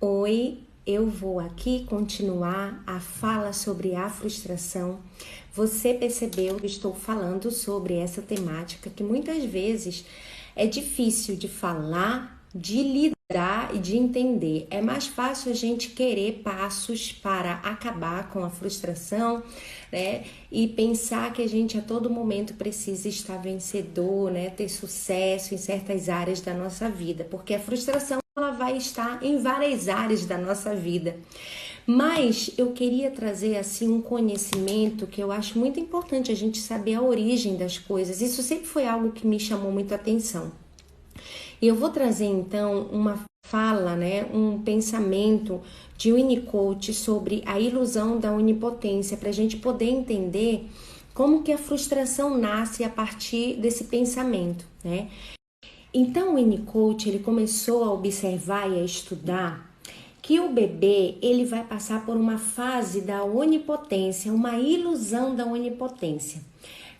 Oi, eu vou aqui continuar a fala sobre a frustração. Você percebeu que estou falando sobre essa temática que muitas vezes é difícil de falar, de lidar e de entender. É mais fácil a gente querer passos para acabar com a frustração, né? E pensar que a gente a todo momento precisa estar vencedor, né? Ter sucesso em certas áreas da nossa vida, porque a frustração ela vai estar em várias áreas da nossa vida. Mas eu queria trazer assim um conhecimento que eu acho muito importante a gente saber a origem das coisas. Isso sempre foi algo que me chamou muita atenção. E eu vou trazer então uma fala, né, um pensamento de Winnicott sobre a ilusão da onipotência, para a gente poder entender como que a frustração nasce a partir desse pensamento, né? Então o Winnicott ele começou a observar e a estudar que o bebê ele vai passar por uma fase da onipotência, uma ilusão da onipotência.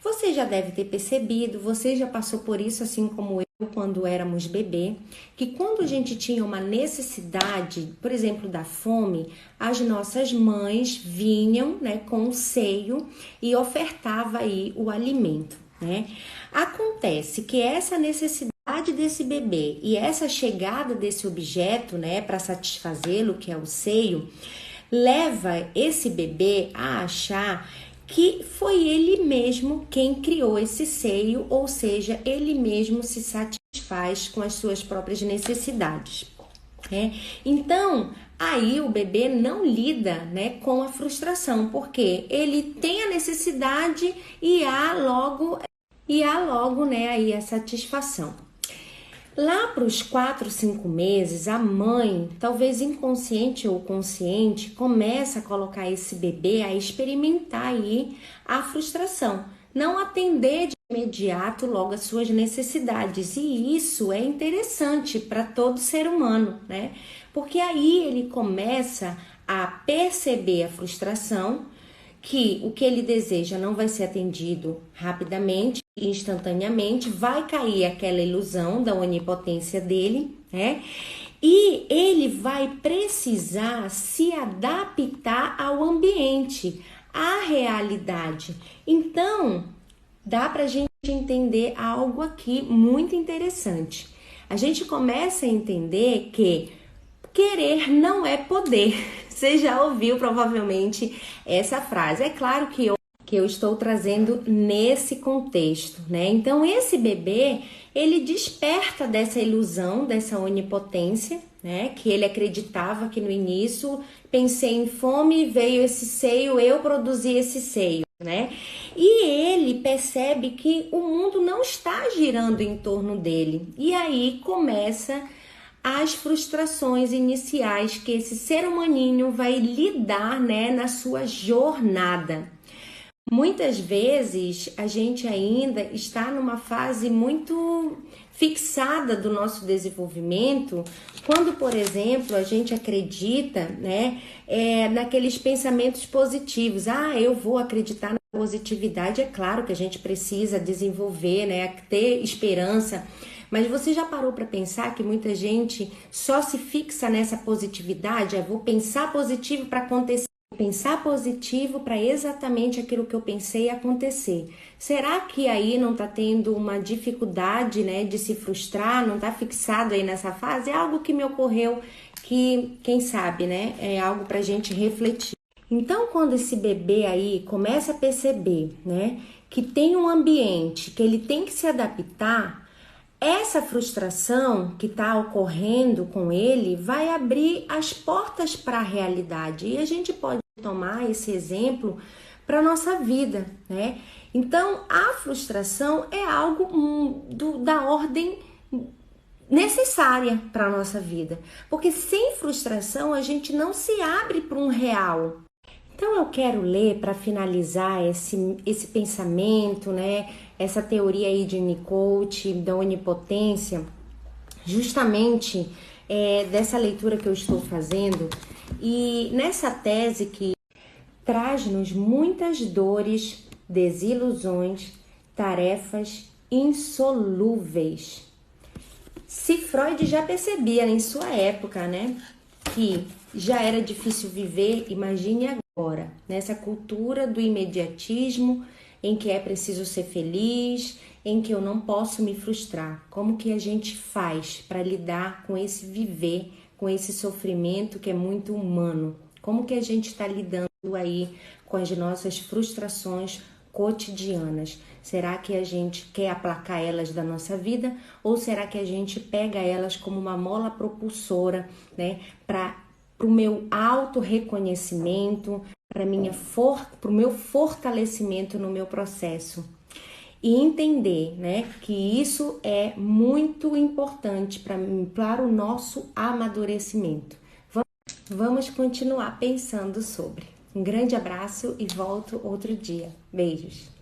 Você já deve ter percebido, você já passou por isso assim como eu quando éramos bebê, que quando a gente tinha uma necessidade, por exemplo, da fome, as nossas mães vinham, né, com o seio e ofertava aí o alimento, né? Acontece que essa necessidade desse bebê e essa chegada desse objeto, né, para satisfazê-lo, que é o seio, leva esse bebê a achar que foi ele mesmo quem criou esse seio, ou seja, ele mesmo se satisfaz com as suas próprias necessidades, né? Então, aí o bebê não lida, né, com a frustração, porque ele tem a necessidade e há logo, né, aí a satisfação. Lá para os 4, 5 meses, a mãe, talvez inconsciente ou consciente, começa a colocar esse bebê a experimentar aí a frustração, não atender de imediato logo as suas necessidades. E isso é interessante para todo ser humano, né? Porque aí ele começa a perceber a frustração, que o que ele deseja não vai ser atendido rapidamente, instantaneamente, vai cair aquela ilusão da onipotência dele, né? E ele vai precisar se adaptar ao ambiente, à realidade. Então, dá para a gente entender algo aqui muito interessante. A gente começa a entender que querer não é poder. Você já ouviu provavelmente essa frase. É claro que eu estou trazendo nesse contexto, né? Então esse bebê, ele desperta dessa ilusão, dessa onipotência, né? Que ele acreditava que no início, pensei em fome, veio esse seio, eu produzi esse seio, né? E ele percebe que o mundo não está girando em torno dele. E aí começa as frustrações iniciais que esse ser humaninho vai lidar, né, na sua jornada. Muitas vezes a gente ainda está numa fase muito fixada do nosso desenvolvimento, quando, por exemplo, a gente acredita, né, naqueles pensamentos positivos. Eu vou acreditar na positividade. É claro que a gente precisa desenvolver, né, ter esperança. Mas você já parou para pensar que muita gente só se fixa nessa positividade? Vou pensar positivo para acontecer. Pensar positivo para exatamente aquilo que eu pensei acontecer. Será que aí não está tendo uma dificuldade, né, de se frustrar? Não está fixado aí nessa fase? É algo que me ocorreu que, quem sabe, né, é algo para a gente refletir. Então, quando esse bebê aí começa a perceber, né, que tem um ambiente que ele tem que se adaptar, essa frustração que está ocorrendo com ele vai abrir as portas para a realidade. E a gente pode tomar esse exemplo para a nossa vida, né? Então, a frustração é algo da ordem necessária para a nossa vida. Porque sem frustração a gente não se abre para um real. Então eu quero ler para finalizar esse pensamento, né? Essa teoria aí de Winnicott, da onipotência, justamente dessa leitura que eu estou fazendo, e nessa tese que traz-nos muitas dores, desilusões, tarefas insolúveis. Se Freud já percebia em sua época, né, que já era difícil viver, imagine agora, nessa cultura do imediatismo, em que é preciso ser feliz, em que eu não posso me frustrar. Como que a gente faz para lidar com esse viver, com esse sofrimento que é muito humano? Como que a gente está lidando aí com as nossas frustrações cotidianas? Será que a gente quer aplacar elas da nossa vida ou será que a gente pega elas como uma mola propulsora, né, para o meu auto-reconhecimento, para o meu fortalecimento no meu processo? E entender, né, que isso é muito importante para o nosso amadurecimento. Vamos continuar pensando sobre. Um grande abraço e volto outro dia. Beijos!